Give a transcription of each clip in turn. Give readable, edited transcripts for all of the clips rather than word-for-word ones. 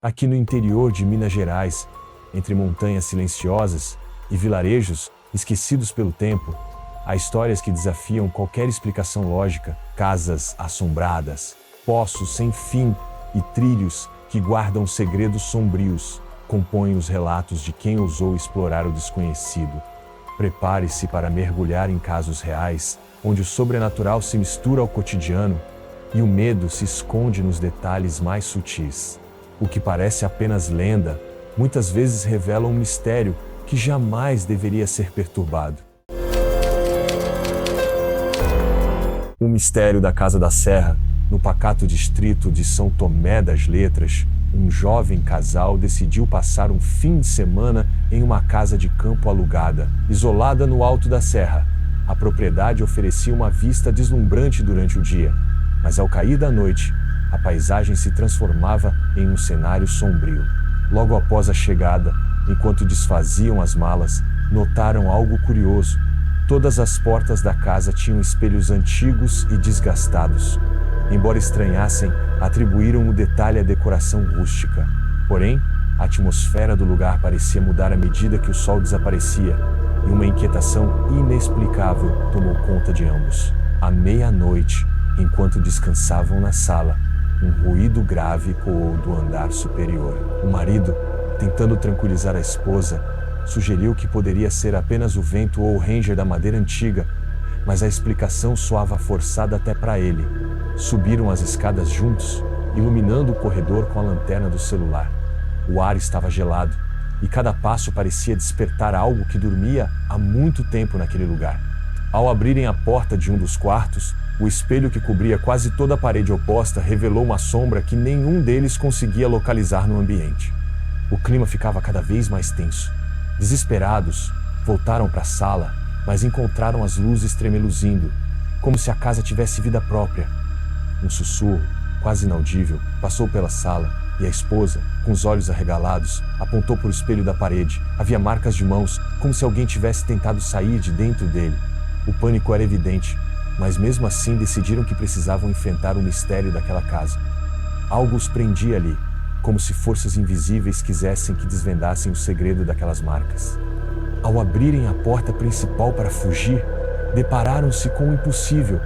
Aqui no interior de Minas Gerais, entre montanhas silenciosas e vilarejos esquecidos pelo tempo, há histórias que desafiam qualquer explicação lógica, casas assombradas, poços sem fim e trilhos que guardam segredos sombrios, compõem os relatos de quem ousou explorar o desconhecido. Prepare-se para mergulhar em casos reais, onde o sobrenatural se mistura ao cotidiano e o medo se esconde nos detalhes mais sutis. O que parece apenas lenda, muitas vezes revela um mistério que jamais deveria ser perturbado. O mistério da Casa da Serra, no pacato distrito de São Tomé das Letras, um jovem casal decidiu passar um fim de semana em uma casa de campo alugada, isolada no alto da serra. A propriedade oferecia uma vista deslumbrante durante o dia, mas ao cair da noite, a paisagem se transformava em um cenário sombrio. Logo após a chegada, enquanto desfaziam as malas, notaram algo curioso. Todas as portas da casa tinham espelhos antigos e desgastados. Embora estranhassem, atribuíram o detalhe à decoração rústica. Porém, a atmosfera do lugar parecia mudar à medida que o sol desaparecia, e uma inquietação inexplicável tomou conta de ambos. À meia-noite, enquanto descansavam na sala, um ruído grave ecoou do andar superior. O marido, tentando tranquilizar a esposa, sugeriu que poderia ser apenas o vento ou o ranger da madeira antiga, mas a explicação soava forçada até para ele. Subiram as escadas juntos, iluminando o corredor com a lanterna do celular. O ar estava gelado, e cada passo parecia despertar algo que dormia há muito tempo naquele lugar. Ao abrirem a porta de um dos quartos, o espelho que cobria quase toda a parede oposta revelou uma sombra que nenhum deles conseguia localizar no ambiente. O clima ficava cada vez mais tenso. Desesperados, voltaram para a sala, mas encontraram as luzes tremeluzindo, como se a casa tivesse vida própria. Um sussurro, quase inaudível, passou pela sala, e a esposa, com os olhos arregalados, apontou para o espelho da parede. Havia marcas de mãos, como se alguém tivesse tentado sair de dentro dele. O pânico era evidente, mas mesmo assim decidiram que precisavam enfrentar o mistério daquela casa. Algo os prendia ali, como se forças invisíveis quisessem que desvendassem o segredo daquelas marcas. Ao abrirem a porta principal para fugir, depararam-se com o impossível.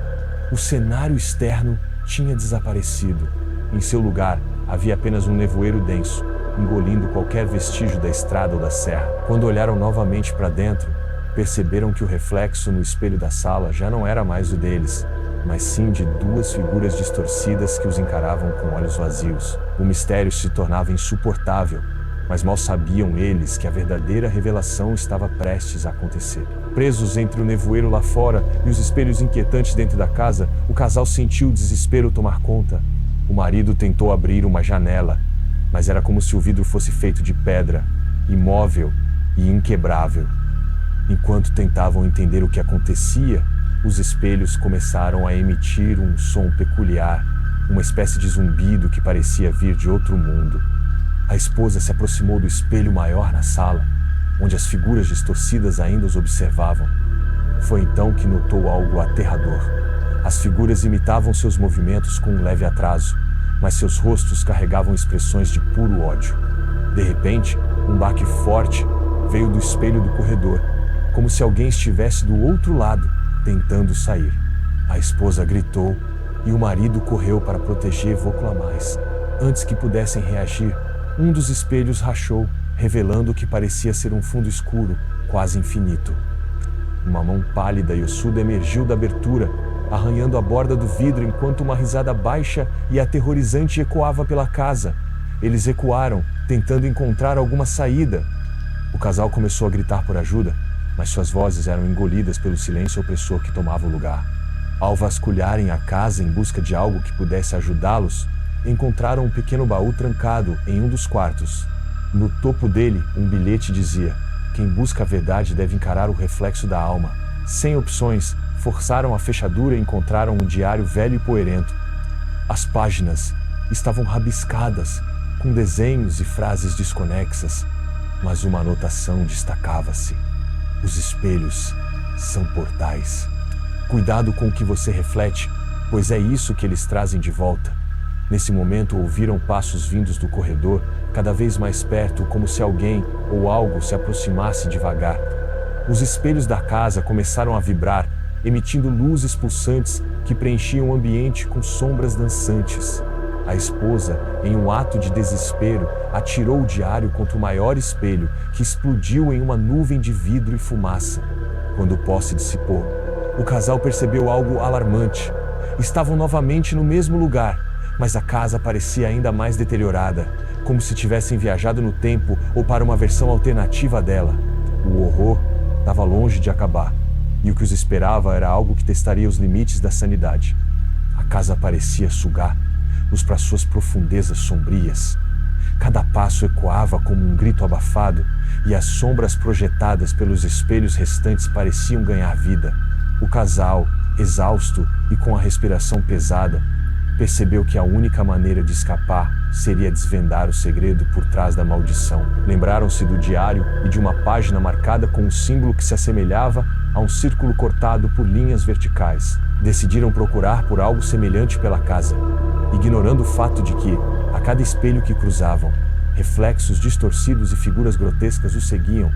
O cenário externo tinha desaparecido. Em seu lugar, havia apenas um nevoeiro denso, engolindo qualquer vestígio da estrada ou da serra. Quando olharam novamente para dentro, perceberam que o reflexo no espelho da sala já não era mais o deles, mas sim de duas figuras distorcidas que os encaravam com olhos vazios. O mistério se tornava insuportável, mas mal sabiam eles que a verdadeira revelação estava prestes a acontecer. Presos entre o nevoeiro lá fora e os espelhos inquietantes dentro da casa, o casal sentiu o desespero tomar conta. O marido tentou abrir uma janela, mas era como se o vidro fosse feito de pedra, imóvel e inquebrável. Enquanto tentavam entender o que acontecia, os espelhos começaram a emitir um som peculiar, uma espécie de zumbido que parecia vir de outro mundo. A esposa se aproximou do espelho maior na sala, onde as figuras distorcidas ainda os observavam. Foi então que notou algo aterrador. As figuras imitavam seus movimentos com um leve atraso, mas seus rostos carregavam expressões de puro ódio. De repente, um baque forte veio do espelho do corredor, como se alguém estivesse do outro lado, tentando sair. A esposa gritou e o marido correu para proteger Voclamais. Antes que pudessem reagir, um dos espelhos rachou, revelando o que parecia ser um fundo escuro, quase infinito. Uma mão pálida e ossuda emergiu da abertura, arranhando a borda do vidro enquanto uma risada baixa e aterrorizante ecoava pela casa. Eles recuaram, tentando encontrar alguma saída. O casal começou a gritar por ajuda, mas suas vozes eram engolidas pelo silêncio opressor que tomava o lugar. Ao vasculharem a casa em busca de algo que pudesse ajudá-los, encontraram um pequeno baú trancado em um dos quartos. No topo dele, um bilhete dizia: "Quem busca a verdade deve encarar o reflexo da alma." Sem opções, forçaram a fechadura e encontraram um diário velho e poeirento. As páginas estavam rabiscadas, com desenhos e frases desconexas, mas uma anotação destacava-se: "Os espelhos são portais. Cuidado com o que você reflete, pois é isso que eles trazem de volta." Nesse momento ouviram passos vindos do corredor, cada vez mais perto, como se alguém ou algo se aproximasse devagar. Os espelhos da casa começaram a vibrar, emitindo luzes pulsantes que preenchiam o ambiente com sombras dançantes. A esposa, em um ato de desespero, atirou o diário contra o maior espelho, que explodiu em uma nuvem de vidro e fumaça. Quando o pó se dissipou, o casal percebeu algo alarmante. Estavam novamente no mesmo lugar, mas a casa parecia ainda mais deteriorada, como se tivessem viajado no tempo ou para uma versão alternativa dela. O horror estava longe de acabar, e o que os esperava era algo que testaria os limites da sanidade. A casa parecia sugar-os para suas profundezas sombrias. Cada passo ecoava como um grito abafado, e as sombras projetadas pelos espelhos restantes pareciam ganhar vida. O casal, exausto e com a respiração pesada, percebeu que a única maneira de escapar seria desvendar o segredo por trás da maldição. Lembraram-se do diário e de uma página marcada com um símbolo que se assemelhava a um círculo cortado por linhas verticais. Decidiram procurar por algo semelhante pela casa, ignorando o fato de que, a cada espelho que cruzavam, reflexos distorcidos e figuras grotescas os seguiam.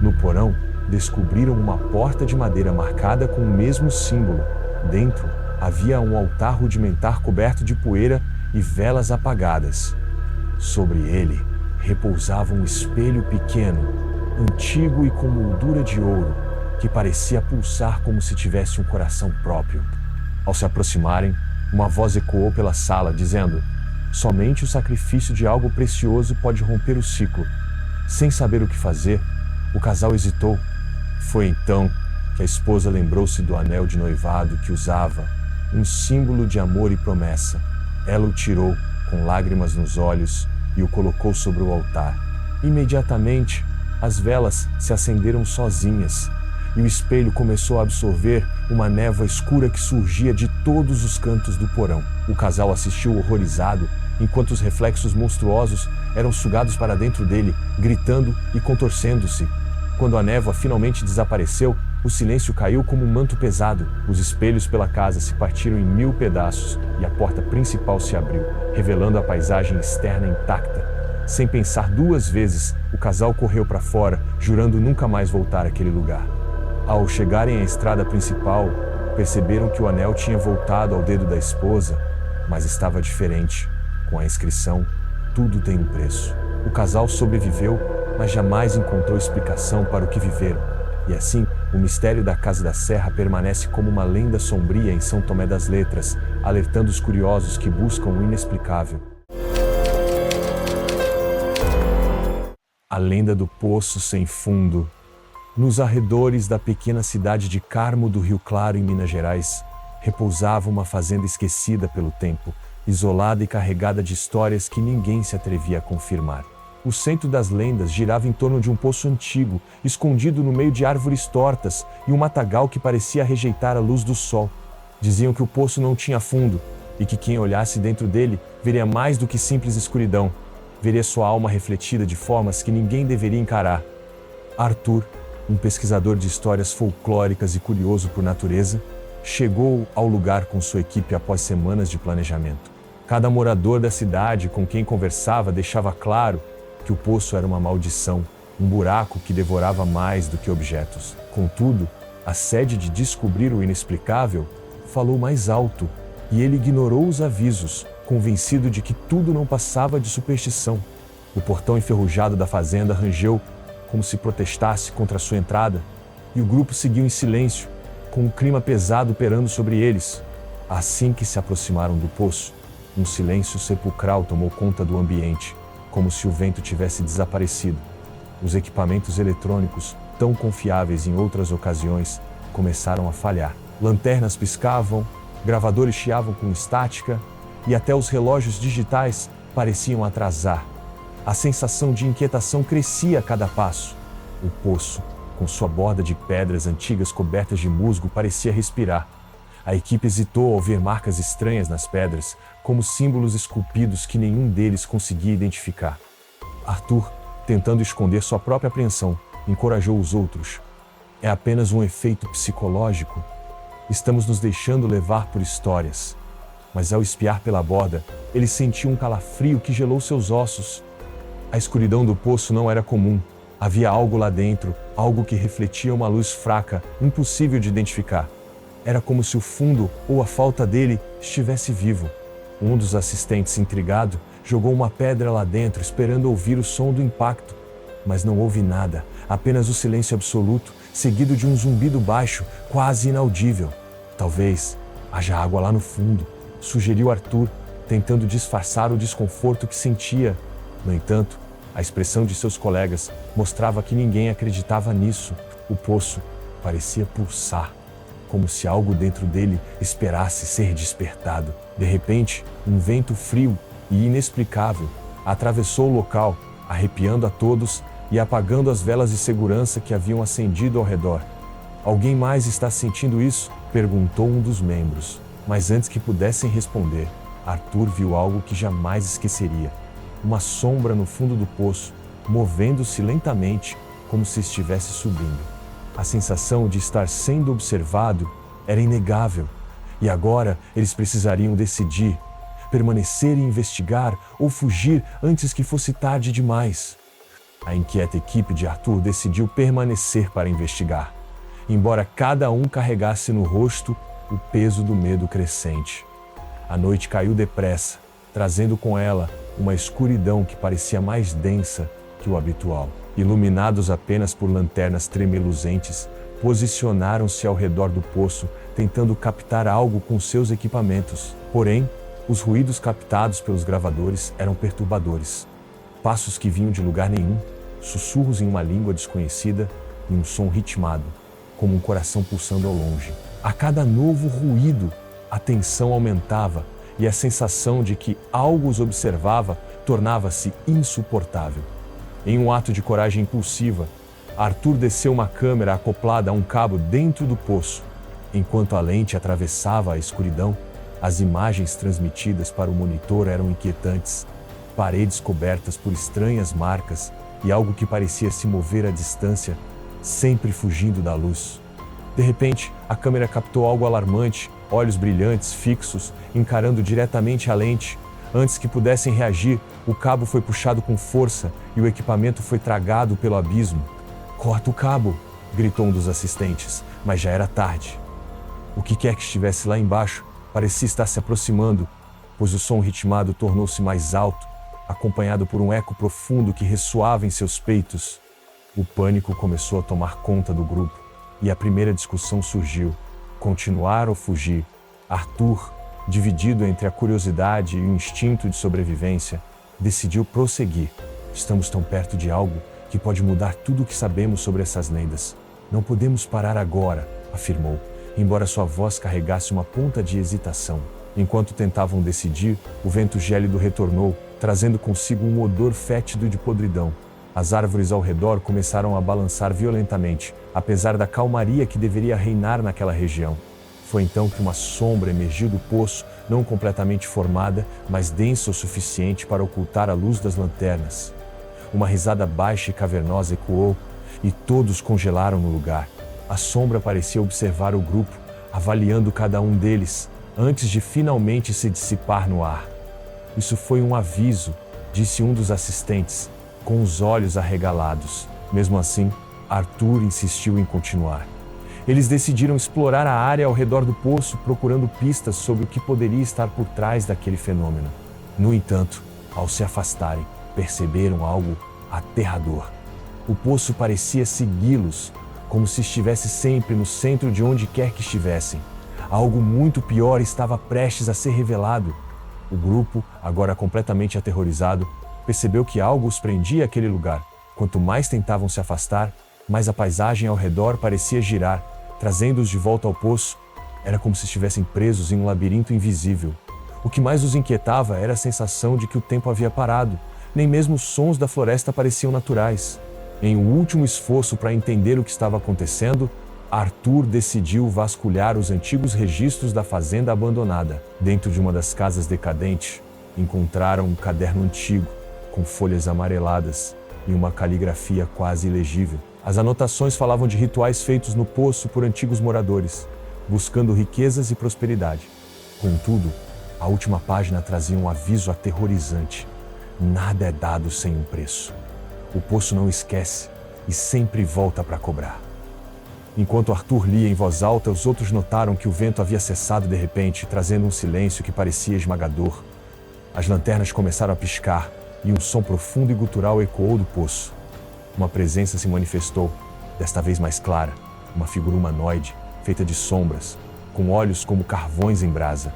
No porão, descobriram uma porta de madeira marcada com o mesmo símbolo. Dentro, havia um altar rudimentar coberto de poeira e velas apagadas. Sobre ele, repousava um espelho pequeno, antigo e com moldura de ouro, que parecia pulsar como se tivesse um coração próprio. Ao se aproximarem, uma voz ecoou pela sala, dizendo: "Somente o sacrifício de algo precioso pode romper o ciclo." Sem saber o que fazer, o casal hesitou. Foi então que a esposa lembrou-se do anel de noivado que usava, um símbolo de amor e promessa. Ela o tirou, com lágrimas nos olhos, e o colocou sobre o altar. Imediatamente, as velas se acenderam sozinhas, e o espelho começou a absorver uma névoa escura que surgia de todos os cantos do porão. O casal assistiu horrorizado, enquanto os reflexos monstruosos eram sugados para dentro dele, gritando e contorcendo-se. Quando a névoa finalmente desapareceu, o silêncio caiu como um manto pesado. Os espelhos pela casa se partiram em 1000 pedaços e a porta principal se abriu, revelando a paisagem externa intacta. Sem pensar duas vezes, o casal correu para fora, jurando nunca mais voltar àquele lugar. Ao chegarem à estrada principal, perceberam que o anel tinha voltado ao dedo da esposa, mas estava diferente. Com a inscrição, tudo tem um preço. O casal sobreviveu, mas jamais encontrou explicação para o que viveram. E assim, o mistério da Casa da Serra permanece como uma lenda sombria em São Tomé das Letras, alertando os curiosos que buscam o inexplicável. A lenda do Poço Sem Fundo. Nos arredores da pequena cidade de Carmo do Rio Claro, em Minas Gerais, repousava uma fazenda esquecida pelo tempo, isolada e carregada de histórias que ninguém se atrevia a confirmar. O centro das lendas girava em torno de um poço antigo, escondido no meio de árvores tortas e um matagal que parecia rejeitar a luz do sol. Diziam que o poço não tinha fundo e que quem olhasse dentro dele veria mais do que simples escuridão, veria sua alma refletida de formas que ninguém deveria encarar. Arthur, um pesquisador de histórias folclóricas e curioso por natureza, chegou ao lugar com sua equipe após semanas de planejamento. Cada morador da cidade com quem conversava deixava claro que o poço era uma maldição, um buraco que devorava mais do que objetos. Contudo, a sede de descobrir o inexplicável falou mais alto, e ele ignorou os avisos, convencido de que tudo não passava de superstição. O portão enferrujado da fazenda rangeu como se protestasse contra sua entrada, e o grupo seguiu em silêncio, com um clima pesado pairando sobre eles. Assim que se aproximaram do poço, um silêncio sepulcral tomou conta do ambiente, como se o vento tivesse desaparecido. Os equipamentos eletrônicos, tão confiáveis em outras ocasiões, começaram a falhar. Lanternas piscavam, gravadores chiavam com estática, e até os relógios digitais pareciam atrasar. A sensação de inquietação crescia a cada passo. O poço, com sua borda de pedras antigas cobertas de musgo, parecia respirar. A equipe hesitou ao ver marcas estranhas nas pedras, como símbolos esculpidos que nenhum deles conseguia identificar. Arthur, tentando esconder sua própria apreensão, encorajou os outros. É apenas um efeito psicológico. Estamos nos deixando levar por histórias. mas ao espiar pela borda, ele sentiu um calafrio que gelou seus ossos. A escuridão do poço não era comum. Havia algo lá dentro, algo que refletia uma luz fraca, impossível de identificar. Era como se o fundo, ou a falta dele, estivesse vivo. Um dos assistentes, intrigado, jogou uma pedra lá dentro, esperando ouvir o som do impacto. Mas não houve nada, apenas o silêncio absoluto, seguido de um zumbido baixo, quase inaudível. Talvez haja água lá no fundo, sugeriu Arthur, tentando disfarçar o desconforto que sentia. No entanto, a expressão de seus colegas mostrava que ninguém acreditava nisso. O poço parecia pulsar, como se algo dentro dele esperasse ser despertado. De repente, um vento frio e inexplicável atravessou o local, arrepiando a todos e apagando as velas de segurança que haviam acendido ao redor. "Alguém mais está sentindo isso?" perguntou um dos membros. Mas antes que pudessem responder, Arthur viu algo que jamais esqueceria. Uma sombra no fundo do poço, movendo-se lentamente, como se estivesse subindo. A sensação de estar sendo observado era inegável, e agora eles precisariam decidir: permanecer e investigar ou fugir antes que fosse tarde demais. A inquieta equipe de Arthur decidiu permanecer para investigar, embora cada um carregasse no rosto o peso do medo crescente. A noite caiu depressa, trazendo com ela uma escuridão que parecia mais densa que o habitual. Iluminados apenas por lanternas tremeluzentes, posicionaram-se ao redor do poço, tentando captar algo com seus equipamentos. Porém, os ruídos captados pelos gravadores eram perturbadores. Passos que vinham de lugar nenhum, sussurros em uma língua desconhecida e um som ritmado, como um coração pulsando ao longe. A cada novo ruído, a tensão aumentava e a sensação de que algo os observava tornava-se insuportável. Em um ato de coragem impulsiva, Arthur desceu uma câmera acoplada a um cabo dentro do poço. Enquanto a lente atravessava a escuridão, as imagens transmitidas para o monitor eram inquietantes. Paredes cobertas por estranhas marcas e algo que parecia se mover à distância, sempre fugindo da luz. De repente, a câmera captou algo alarmante, olhos brilhantes, fixos, encarando diretamente a lente. Antes que pudessem reagir, o cabo foi puxado com força e o equipamento foi tragado pelo abismo. "Corta o cabo!" gritou um dos assistentes, mas já era tarde. O que quer que estivesse lá embaixo parecia estar se aproximando, pois o som ritmado tornou-se mais alto, acompanhado por um eco profundo que ressoava em seus peitos. O pânico começou a tomar conta do grupo, e a primeira discussão surgiu: continuar ou fugir? Arthur, dividido entre a curiosidade e o instinto de sobrevivência, decidiu prosseguir. "Estamos tão perto de algo que pode mudar tudo o que sabemos sobre essas lendas. Não podemos parar agora", afirmou, embora sua voz carregasse uma ponta de hesitação. Enquanto tentavam decidir, o vento gélido retornou, trazendo consigo um odor fétido de podridão. As árvores ao redor começaram a balançar violentamente, apesar da calmaria que deveria reinar naquela região. Foi então que uma sombra emergiu do poço, não completamente formada, mas densa o suficiente para ocultar a luz das lanternas. Uma risada baixa e cavernosa ecoou, e todos congelaram no lugar. A sombra parecia observar o grupo, avaliando cada um deles, antes de finalmente se dissipar no ar. "Isso foi um aviso", disse um dos assistentes, com os olhos arregalados. Mesmo assim, Arthur insistiu em continuar. Eles decidiram explorar a área ao redor do poço, procurando pistas sobre o que poderia estar por trás daquele fenômeno. No entanto, ao se afastarem, perceberam algo aterrador. O poço parecia segui-los, como se estivesse sempre no centro de onde quer que estivessem. Algo muito pior estava prestes a ser revelado. O grupo, agora completamente aterrorizado, percebeu que algo os prendia àquele lugar. Quanto mais tentavam se afastar, mais a paisagem ao redor parecia girar, trazendo-os de volta ao poço. Era como se estivessem presos em um labirinto invisível. O que mais os inquietava era a sensação de que o tempo havia parado. Nem mesmo os sons da floresta pareciam naturais. Em um último esforço para entender o que estava acontecendo, Arthur decidiu vasculhar os antigos registros da fazenda abandonada. Dentro de uma das casas decadentes, encontraram um caderno antigo, com folhas amareladas e uma caligrafia quase ilegível. As anotações falavam de rituais feitos no poço por antigos moradores, buscando riquezas e prosperidade. Contudo, A última página trazia um aviso aterrorizante: nada é dado sem um preço. O poço não esquece e sempre volta para cobrar. Enquanto Arthur lia em voz alta, os outros notaram que o vento havia cessado de repente, trazendo um silêncio que parecia esmagador. As lanternas começaram a piscar e um som profundo e gutural ecoou do poço. Uma presença se manifestou, desta vez mais clara, uma figura humanoide, feita de sombras, com olhos como carvões em brasa.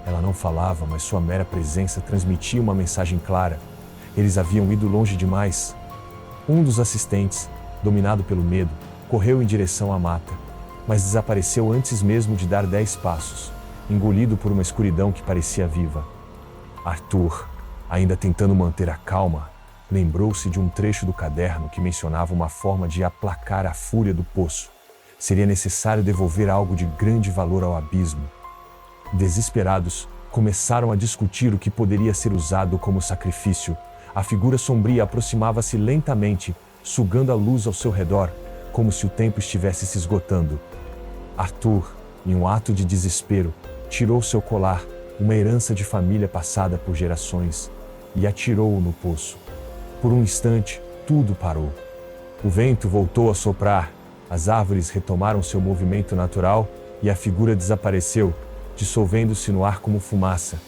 Ela não falava, mas sua mera presença transmitia uma mensagem clara. Eles haviam ido longe demais. Um dos assistentes, dominado pelo medo, correu em direção à mata, mas desapareceu antes mesmo de dar 10 passos, engolido por uma escuridão que parecia viva. Arthur, ainda tentando manter a calma, lembrou-se de um trecho do caderno que mencionava uma forma de aplacar a fúria do poço. Seria necessário devolver algo de grande valor ao abismo. Desesperados, começaram a discutir o que poderia ser usado como sacrifício. A figura sombria aproximava-se lentamente, sugando a luz ao seu redor, como se o tempo estivesse se esgotando. Arthur, em um ato de desespero, tirou seu colar, uma herança de família passada por gerações, e atirou-o no poço. Por um instante, tudo parou. O vento voltou a soprar, as árvores retomaram seu movimento natural e a figura desapareceu, dissolvendo-se no ar como fumaça.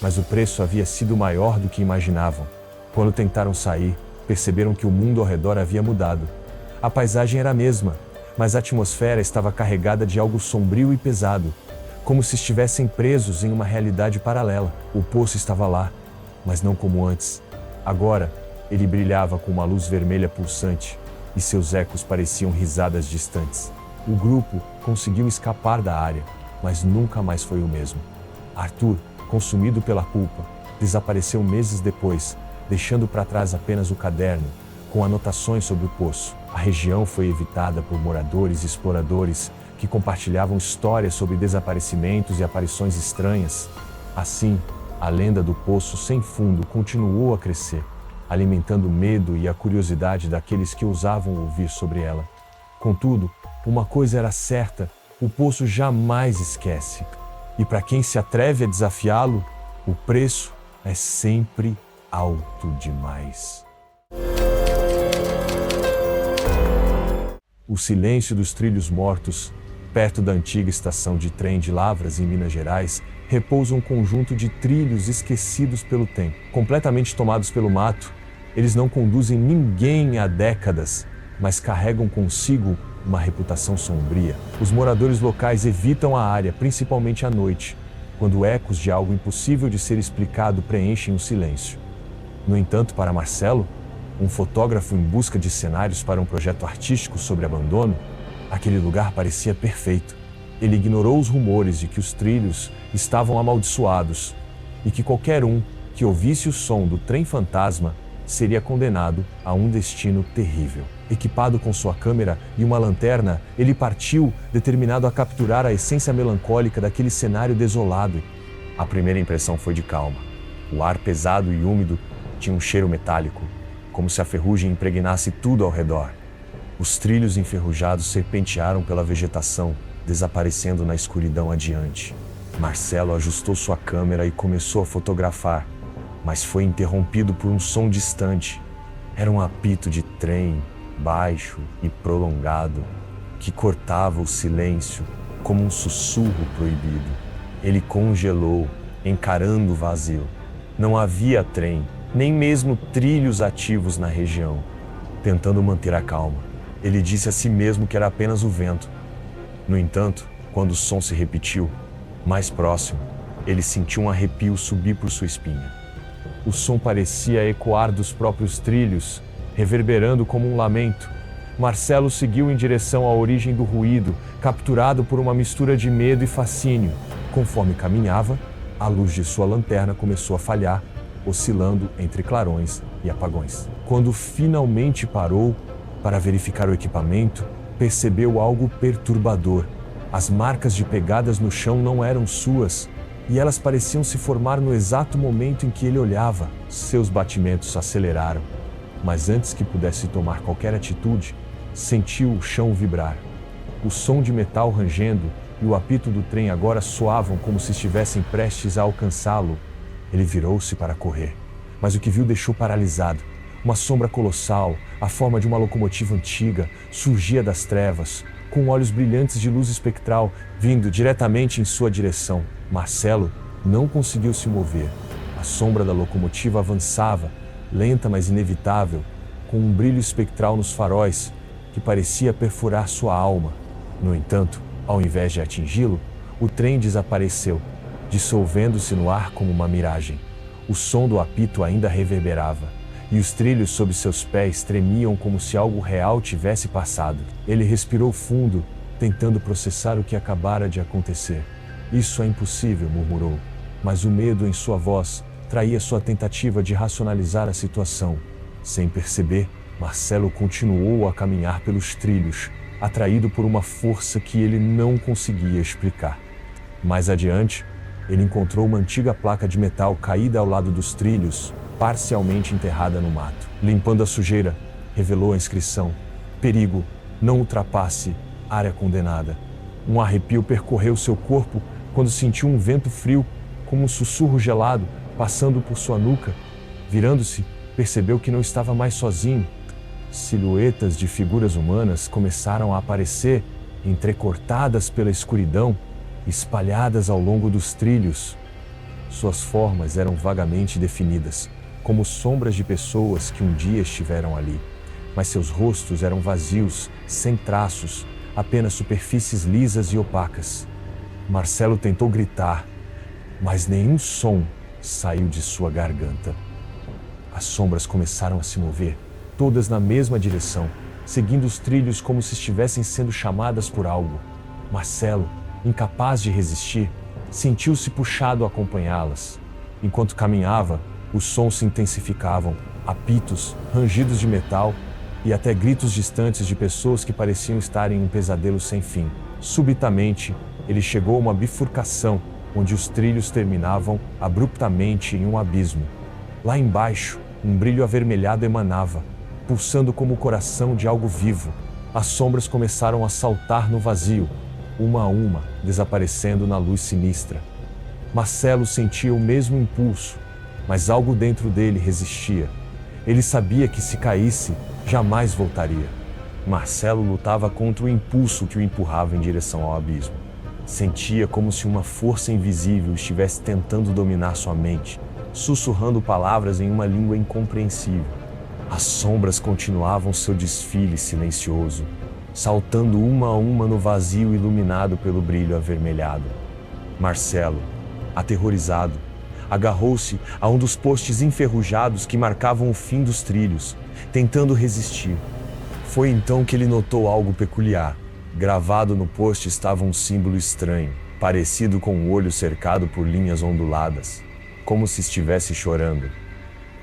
Mas o preço havia sido maior do que imaginavam. Quando tentaram sair, perceberam que o mundo ao redor havia mudado. A paisagem era a mesma, mas a atmosfera estava carregada de algo sombrio e pesado, como se estivessem presos em uma realidade paralela. O poço estava lá, mas não como antes. Agora, ele brilhava com uma luz vermelha pulsante, e seus ecos pareciam risadas distantes. O grupo conseguiu escapar da área, mas nunca mais foi o mesmo. Arthur, consumido pela culpa, desapareceu meses depois, deixando para trás apenas o caderno, com anotações sobre o poço. A região foi evitada por moradores e exploradores que compartilhavam histórias sobre desaparecimentos e aparições estranhas. Assim, a lenda do poço sem fundo continuou a crescer, alimentando o medo e a curiosidade daqueles que ousavam ouvir sobre ela. Contudo, uma coisa era certa: o poço jamais esquece. E para quem se atreve a desafiá-lo, o preço é sempre alto demais. O silêncio dos trilhos mortos, perto da antiga estação de trem de Lavras, em Minas Gerais, repousa um conjunto de trilhos esquecidos pelo tempo. Completamente tomados pelo mato, eles não conduzem ninguém há décadas, mas carregam consigo uma reputação sombria. Os moradores locais evitam a área, principalmente à noite, quando ecos de algo impossível de ser explicado preenchem o silêncio. No entanto, para Marcelo, um fotógrafo em busca de cenários para um projeto artístico sobre abandono, aquele lugar parecia perfeito. Ele ignorou os rumores de que os trilhos estavam amaldiçoados e que qualquer um que ouvisse o som do trem fantasma seria condenado a um destino terrível. Equipado com sua câmera e uma lanterna, ele partiu, determinado a capturar a essência melancólica daquele cenário desolado. A primeira impressão foi de calma. O ar pesado e úmido tinha um cheiro metálico, como se a ferrugem impregnasse tudo ao redor. Os trilhos enferrujados serpentearam pela vegetação, desaparecendo na escuridão adiante. Marcelo ajustou sua câmera e começou a fotografar, mas foi interrompido por um som distante. Era um apito de trem, baixo e prolongado, que cortava o silêncio como um sussurro proibido. Ele congelou, encarando o vazio. Não havia trem, nem mesmo trilhos ativos na região. Tentando manter a calma, ele disse a si mesmo que era apenas o vento. No entanto, quando o som se repetiu, mais próximo, ele sentiu um arrepio subir por sua espinha. O som parecia ecoar dos próprios trilhos, reverberando como um lamento. Marcelo seguiu em direção à origem do ruído, capturado por uma mistura de medo e fascínio. Conforme caminhava, a luz de sua lanterna começou a falhar, oscilando entre clarões e apagões. Quando finalmente parou para verificar o equipamento, percebeu algo perturbador. As marcas de pegadas no chão não eram suas, e elas pareciam se formar no exato momento em que ele olhava. Seus batimentos aceleraram, mas antes que pudesse tomar qualquer atitude, sentiu o chão vibrar. O som de metal rangendo e o apito do trem agora soavam como se estivessem prestes a alcançá-lo. Ele virou-se para correr, mas o que viu deixou paralisado. Uma sombra colossal, a forma de uma locomotiva antiga, surgia das trevas, com olhos brilhantes de luz espectral, vindo diretamente em sua direção. Marcelo não conseguiu se mover. A sombra da locomotiva avançava, lenta mas inevitável, com um brilho espectral nos faróis, que parecia perfurar sua alma. No entanto, ao invés de atingi-lo, o trem desapareceu, dissolvendo-se no ar como uma miragem. O som do apito ainda reverberava, e os trilhos sob seus pés tremiam como se algo real tivesse passado. Ele respirou fundo, tentando processar o que acabara de acontecer. Isso é impossível, murmurou, mas o medo em sua voz traía sua tentativa de racionalizar a situação. Sem perceber, Marcelo continuou a caminhar pelos trilhos, atraído por uma força que ele não conseguia explicar. Mais adiante, ele encontrou uma antiga placa de metal caída ao lado dos trilhos, parcialmente enterrada no mato. Limpando a sujeira, revelou a inscrição: perigo, não ultrapasse, área condenada. Um arrepio percorreu seu corpo quando sentiu um vento frio, como um sussurro gelado, passando por sua nuca. Virando-se, percebeu que não estava mais sozinho. Silhuetas de figuras humanas começaram a aparecer, entrecortadas pela escuridão, espalhadas ao longo dos trilhos. Suas formas eram vagamente definidas, como sombras de pessoas que um dia estiveram ali. Mas seus rostos eram vazios, sem traços, apenas superfícies lisas e opacas. Marcelo tentou gritar, mas nenhum som saiu de sua garganta. As sombras começaram a se mover, todas na mesma direção, seguindo os trilhos como se estivessem sendo chamadas por algo. Marcelo, incapaz de resistir, sentiu-se puxado a acompanhá-las. Enquanto caminhava, os sons se intensificavam, apitos, rangidos de metal e até gritos distantes de pessoas que pareciam estar em um pesadelo sem fim. Subitamente, ele chegou a uma bifurcação, onde os trilhos terminavam abruptamente em um abismo. Lá embaixo, um brilho avermelhado emanava, pulsando como o coração de algo vivo. As sombras começaram a saltar no vazio, uma a uma, desaparecendo na luz sinistra. Marcelo sentia o mesmo impulso, mas algo dentro dele resistia. Ele sabia que se caísse, jamais voltaria. Marcelo lutava contra o impulso que o empurrava em direção ao abismo. Sentia como se uma força invisível estivesse tentando dominar sua mente, sussurrando palavras em uma língua incompreensível. As sombras continuavam seu desfile silencioso, saltando uma a uma no vazio iluminado pelo brilho avermelhado. Marcelo, aterrorizado, agarrou-se a um dos postes enferrujados que marcavam o fim dos trilhos, tentando resistir. Foi então que ele notou algo peculiar. Gravado no poste estava um símbolo estranho, parecido com um olho cercado por linhas onduladas, como se estivesse chorando.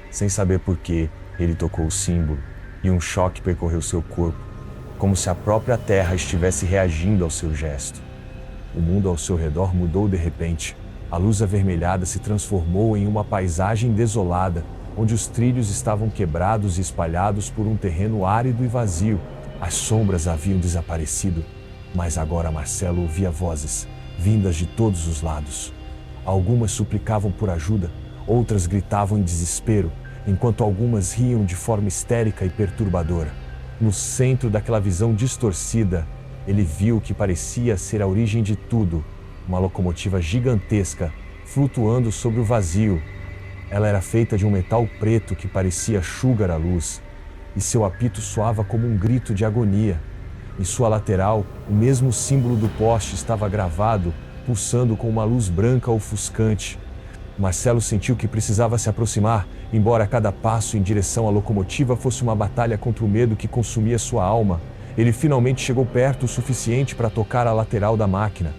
Sem saber por quê, ele tocou o símbolo e um choque percorreu seu corpo, como se a própria terra estivesse reagindo ao seu gesto. O mundo ao seu redor mudou de repente. A luz avermelhada se transformou em uma paisagem desolada, onde os trilhos estavam quebrados e espalhados por um terreno árido e vazio. As sombras haviam desaparecido, mas agora Marcelo ouvia vozes, vindas de todos os lados. Algumas suplicavam por ajuda, outras gritavam em desespero, enquanto algumas riam de forma histérica e perturbadora. No centro daquela visão distorcida, ele viu o que parecia ser a origem de tudo, uma locomotiva gigantesca, flutuando sobre o vazio. Ela era feita de um metal preto que parecia sugar a luz, e seu apito soava como um grito de agonia. Em sua lateral, o mesmo símbolo do poste estava gravado, pulsando com uma luz branca ofuscante. Marcelo sentiu que precisava se aproximar, embora cada passo em direção à locomotiva fosse uma batalha contra o medo que consumia sua alma. Ele finalmente chegou perto o suficiente para tocar a lateral da máquina.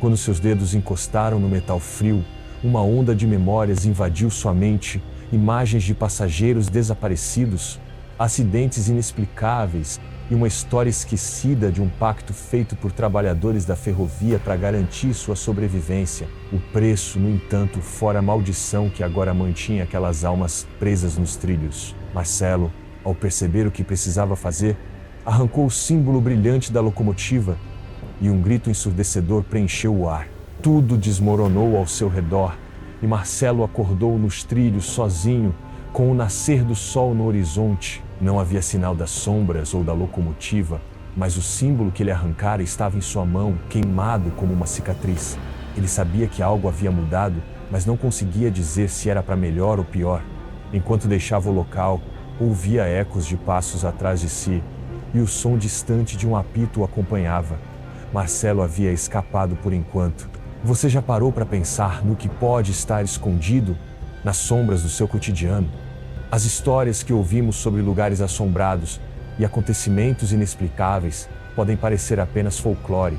Quando seus dedos encostaram no metal frio, uma onda de memórias invadiu sua mente, imagens de passageiros desaparecidos, acidentes inexplicáveis e uma história esquecida de um pacto feito por trabalhadores da ferrovia para garantir sua sobrevivência. O preço, no entanto, fora a maldição que agora mantinha aquelas almas presas nos trilhos. Marcelo, ao perceber o que precisava fazer, arrancou o símbolo brilhante da locomotiva e um grito ensurdecedor preencheu o ar. Tudo desmoronou ao seu redor, e Marcelo acordou nos trilhos sozinho, com o nascer do sol no horizonte. Não havia sinal das sombras ou da locomotiva, mas o símbolo que ele arrancara estava em sua mão, queimado como uma cicatriz. Ele sabia que algo havia mudado, mas não conseguia dizer se era para melhor ou pior. Enquanto deixava o local, ouvia ecos de passos atrás de si, e o som distante de um apito o acompanhava. Marcelo havia escapado por enquanto. Você já parou para pensar no que pode estar escondido nas sombras do seu cotidiano? As histórias que ouvimos sobre lugares assombrados e acontecimentos inexplicáveis podem parecer apenas folclore,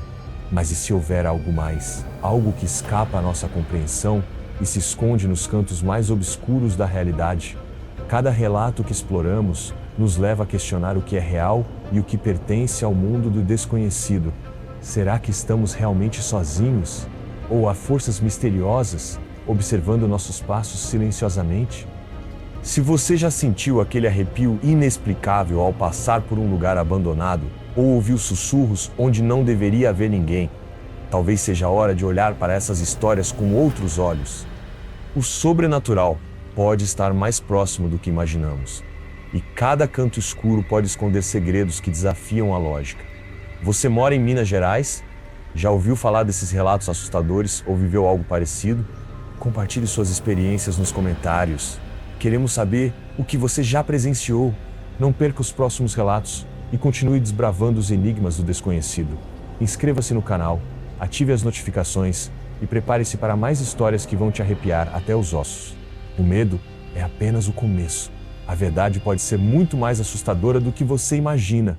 mas e se houver algo mais? Algo que escapa à nossa compreensão e se esconde nos cantos mais obscuros da realidade? Cada relato que exploramos nos leva a questionar o que é real e o que pertence ao mundo do desconhecido. Será que estamos realmente sozinhos? Ou há forças misteriosas observando nossos passos silenciosamente? Se você já sentiu aquele arrepio inexplicável ao passar por um lugar abandonado, ou ouviu sussurros onde não deveria haver ninguém, talvez seja a hora de olhar para essas histórias com outros olhos. O sobrenatural pode estar mais próximo do que imaginamos, e cada canto escuro pode esconder segredos que desafiam a lógica. Você mora em Minas Gerais? Já ouviu falar desses relatos assustadores ou viveu algo parecido? Compartilhe suas experiências nos comentários. Queremos saber o que você já presenciou. Não perca os próximos relatos e continue desbravando os enigmas do desconhecido. Inscreva-se no canal, ative as notificações e prepare-se para mais histórias que vão te arrepiar até os ossos. O medo é apenas o começo. A verdade pode ser muito mais assustadora do que você imagina.